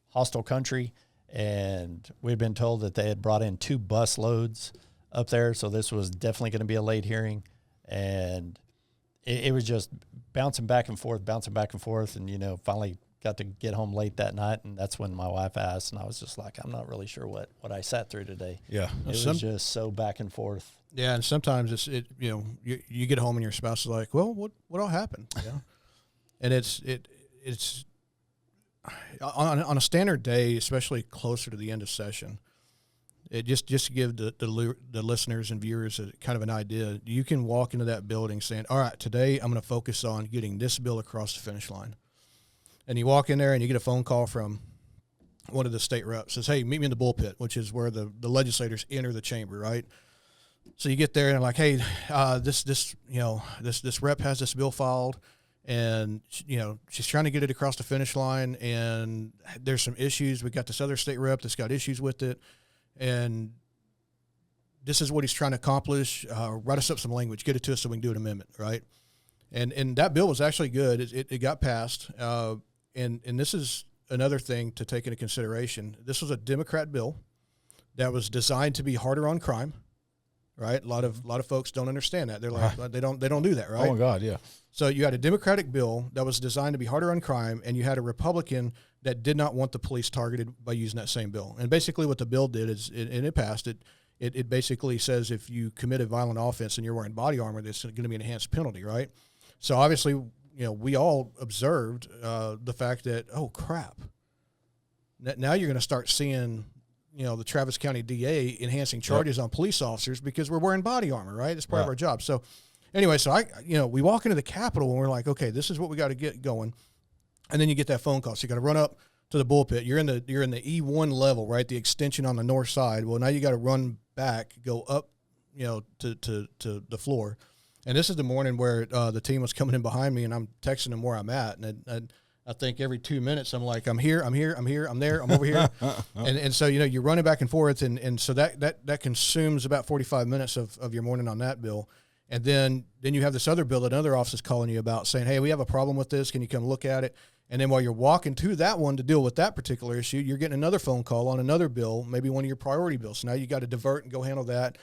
hostile country, and we'd been told that they had brought in 2 bus loads up there. So this was definitely going to be a late hearing, and it was just bouncing back and forth, and finally got to get home late that night, and that's when my wife asked, and I was just like, I'm not really sure what I sat through today. Yeah. It was just so back and forth. Yeah, and sometimes you get home and your spouse is like, well, what all happened? Yeah. And it's on a standard day, especially closer to the end of session, it just to give the listeners and viewers a kind of an idea, you can walk into that building saying, all right, today I'm going to focus on getting this bill across the finish line. And you walk in there and you get a phone call from one of the state reps, says, hey, meet me in the bullpit, which is where the legislators enter the chamber, right? So you get there and I'm like, hey, this rep has this bill filed, and she's trying to get it across the finish line, and there's some issues. We got this other state rep that's got issues with it, and this is what he's trying to accomplish. Write us up some language, get it to us so we can do an amendment, right? And that bill was actually good. It got passed, and this is another thing to take into consideration. This was a Democrat bill that was designed to be harder on crime. Right, a lot of folks don't understand that. They're like, they don't do that, right? Oh my God, yeah. So you had a Democratic bill that was designed to be harder on crime, and you had a Republican that did not want the police targeted by using that same bill. And basically, what the bill did is, and it passed it. It basically says if you commit a violent offense and you're wearing body armor, that's going to be an enhanced penalty, right? So obviously, we all observed the fact that, oh crap, now you're going to start seeing, the Travis County DA enhancing charges on police officers because we're wearing body armor, right? It's part of our job. So anyway, we walk into the Capitol and we're like, okay, this is what we got to get going. And then you get that phone call. So you got to run up to the bullpit. You're in the E1 level, right? The extension on the north side. Well, now you got to run back, go up, to the floor. And this is the morning where the team was coming in behind me, and I'm texting them where I'm at. And I think every 2 minutes I'm like, I'm here, I'm there, I'm over here. and so, you're running back and forth. And so that consumes about 45 minutes of your morning on that bill. And then you have this other bill that another office is calling you about saying, hey, we have a problem with this. Can you come look at it? And then while you're walking to that one to deal with that particular issue, you're getting another phone call on another bill, maybe one of your priority bills. So now you got to divert and go handle that.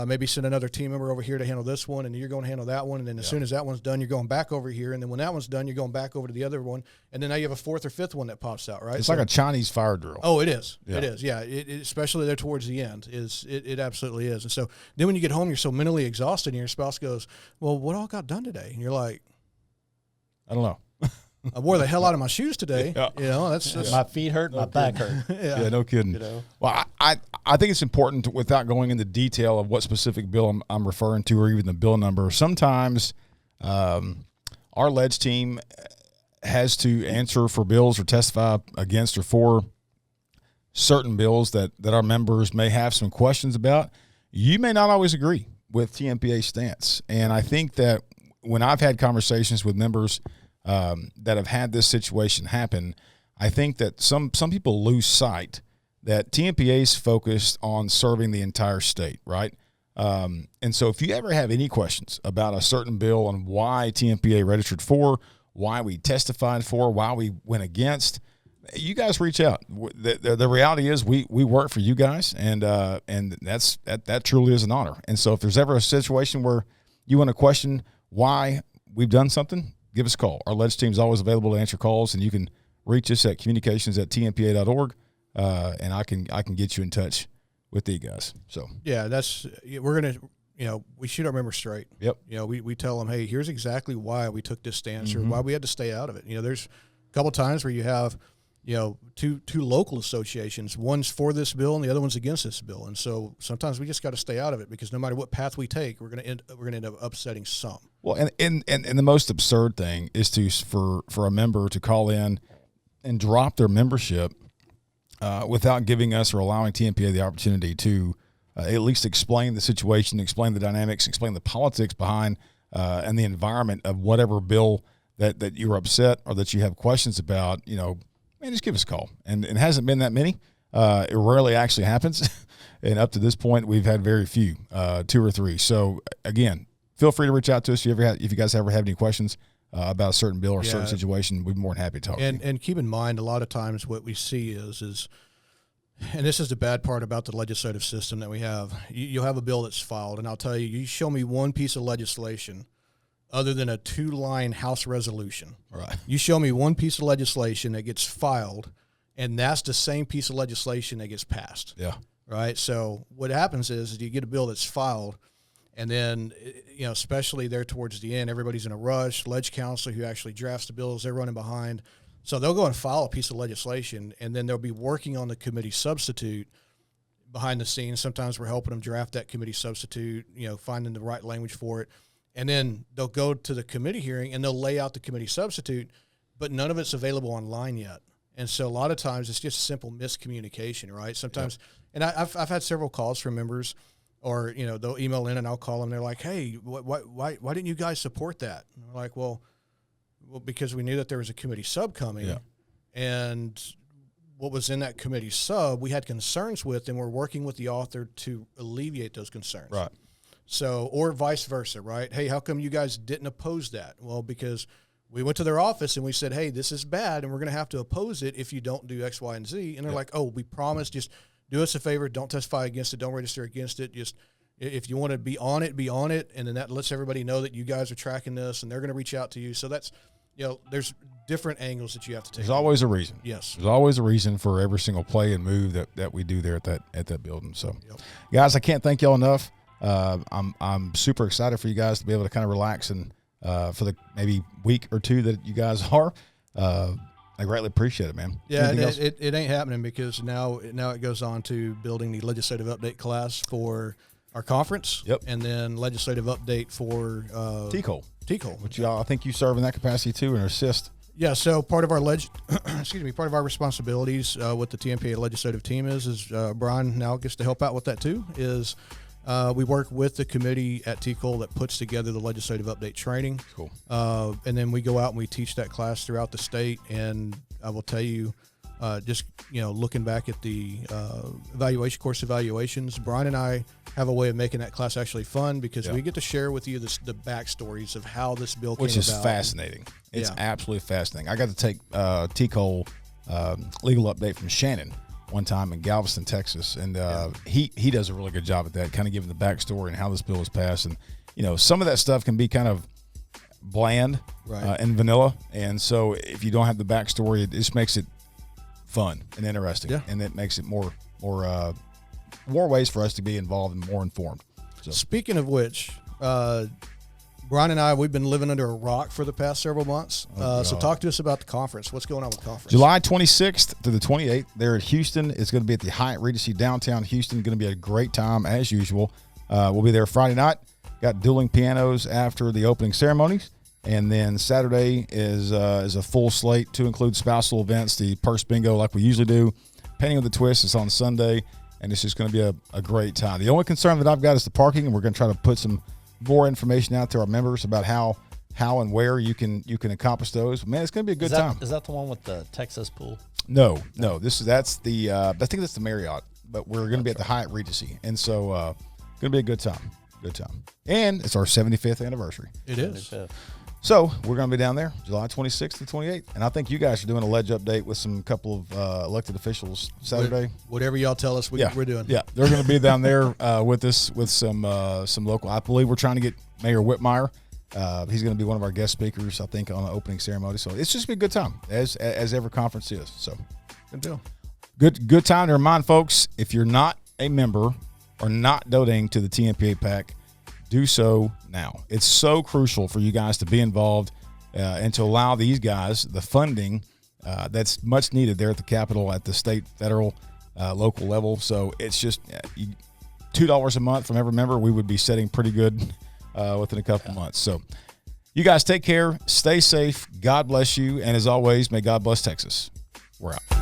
Maybe send another team member over here to handle this one, and you're going to handle that one. And then as soon as that one's done, you're going back over here. And then when that one's done, you're going back over to the other one. And then now you have a fourth or fifth one that pops out, right? It's like a Chinese fire drill. Oh, it is. Yeah. It is. Yeah. It especially there towards the end it absolutely is. And so then when you get home, you're so mentally exhausted, and your spouse goes, well, what all got done today? And you're like, I don't know. I wore the hell out of my shoes today. Yeah. That's My feet hurt, my back hurt. Yeah, no kidding. Well, I think it's important without going into detail of what specific bill I'm referring to or even the bill number. Sometimes our LEDS team has to answer for bills or testify against or for certain bills that our members may have some questions about. You may not always agree with TMPA's stance. And I think that when I've had conversations with members that have had this situation happen, I think that some people lose sight that TMPA is focused on serving the entire state, right? And so if you ever have any questions about a certain bill and why TMPA registered for, why we testified for, why we went against, you guys reach out. The reality is we work for you guys, and that truly is an honor. And so if there's ever a situation where you want to question why we've done something, give us a call. Our LEDS team is always available to answer calls, and you can reach us at communications@tmpa.org, and I can get you in touch with the guys. So yeah, we're gonna, we shoot our members straight. Yep. We tell them, hey, here's exactly why we took this stance or why we had to stay out of it. There's a couple times where you have, two local associations. One's for this bill and the other one's against this bill, and so sometimes we just got to stay out of it because no matter what path we take, we're gonna end up upsetting some. Well, and the most absurd thing is for a member to call in and drop their membership without giving us or allowing Tmpa the opportunity to at least explain the situation, explain the dynamics, explain the politics behind and the environment of whatever bill that you're upset or that you have questions about. Man, just give us a call. And it hasn't been that many. It rarely actually happens. And up to this point, we've had very few, 2 or 3. So, again, feel free to reach out to us if you guys ever have any questions about a certain bill or a certain situation. We'd be more than happy to talk to you. And keep in mind, a lot of times what we see is, and this is the bad part about the legislative system that we have, you'll have a bill that's filed, and I'll tell you, you show me one piece of legislation other than a 2-line House resolution. Right. You show me one piece of legislation that gets filed, and that's the same piece of legislation that gets passed. Yeah. Right? So what happens is you get a bill that's filed, and then, especially there towards the end, everybody's in a rush. Ledge counsel who actually drafts the bills, they're running behind. So they'll go and file a piece of legislation, and then they'll be working on the committee substitute behind the scenes. Sometimes we're helping them draft that committee substitute, finding the right language for it. And then they'll go to the committee hearing, and they'll lay out the committee substitute, but none of it's available online yet. And so a lot of times it's just simple miscommunication, right? Sometimes, and I've had several calls from members, or they'll email in and I'll call them. They're like, "Hey, why didn't you guys support that?" And we're like, well, because we knew that there was a committee sub coming, and what was in that committee sub we had concerns with, and we're working with the author to alleviate those concerns. Right. So, or vice versa, right? Hey, how come you guys didn't oppose that? Well, because we went to their office and we said, hey, this is bad, and we're going to have to oppose it if you don't do X, Y, and Z. And they're like, oh, we promise, just do us a favor, don't testify against it, don't register against it. Just if you want to be on it, be on it. And then that lets everybody know that you guys are tracking this, and they're going to reach out to you. So that's, there's different angles that you have to take. There's always a reason. Yes. There's always a reason for every single play and move that we do there at that building. So, guys, I can't thank y'all enough. I'm super excited for you guys to be able to kind of relax and for the maybe week or 2 that you guys are. I greatly appreciate it, man. Yeah, it ain't happening because now it goes on to building the legislative update class for our conference. Yep. And then legislative update for TCOL, which I think you serve in that capacity too and assist. Yeah, so part of our part of our responsibilities with the Tmpa legislative team is Brian now gets to help out with that too. Is we work with the committee at TCOL that puts together the legislative update training. Cool. And then we go out and we teach that class throughout the state. And I will tell you, just looking back at the course evaluations, Brian and I have a way of making that class actually fun because we get to share with you the backstories of how this bill came about. Which is fascinating. It's absolutely fascinating. I got to take TCOL legal update from Shannon one time in Galveston, Texas, and he does a really good job at that, kind of giving the backstory and how this bill was passed. And some of that stuff can be kind of bland and vanilla, and so if you don't have the backstory, it just makes it fun and interesting, and it makes it more ways for us to be involved and more informed. So. Speaking of which, Brian and I, we've been living under a rock for the past several months. So talk to us about the conference. What's going on with the conference? July 26th to the 28th there at Houston. It's going to be at the Hyatt Regency downtown Houston. Going to be a great time as usual. We'll be there Friday night. Got dueling pianos after the opening ceremonies. And then Saturday is a full slate to include spousal events, the purse bingo like we usually do. Painting with the Twist is on Sunday, and it's just going to be a great time. The only concern that I've got is the parking, and we're going to try to put some more information out to our members about how and where you can accomplish those. Man, it's going to be a good time. Is that the one with the Texas pool? No. That's the I think that's the Marriott, but we're going to be at the Hyatt Regency, and so going to be a good time. And it's our 75th anniversary. It is. 75th. So we're going to be down there July 26th to 28th. And I think you guys are doing a ledge update with some couple of elected officials Saturday. Whatever y'all tell us we're doing. Yeah, they're going to be down there with us with some local. I believe we're trying to get Mayor Whitmire He's going to be one of our guest speakers, I think, on the opening ceremony. So it's just going to be a good time, as every conference is. So good deal. Good time to remind folks, if you're not a member or not donating to the Tmpa PAC, do so now. It's so crucial for you guys to be involved and to allow these guys the funding that's much needed there at the Capitol, at the state, federal, local level. So it's just $2 a month from every member. We would be setting pretty good within a couple months. So you guys take care, stay safe, God bless you, and as always, may God bless Texas. We're out.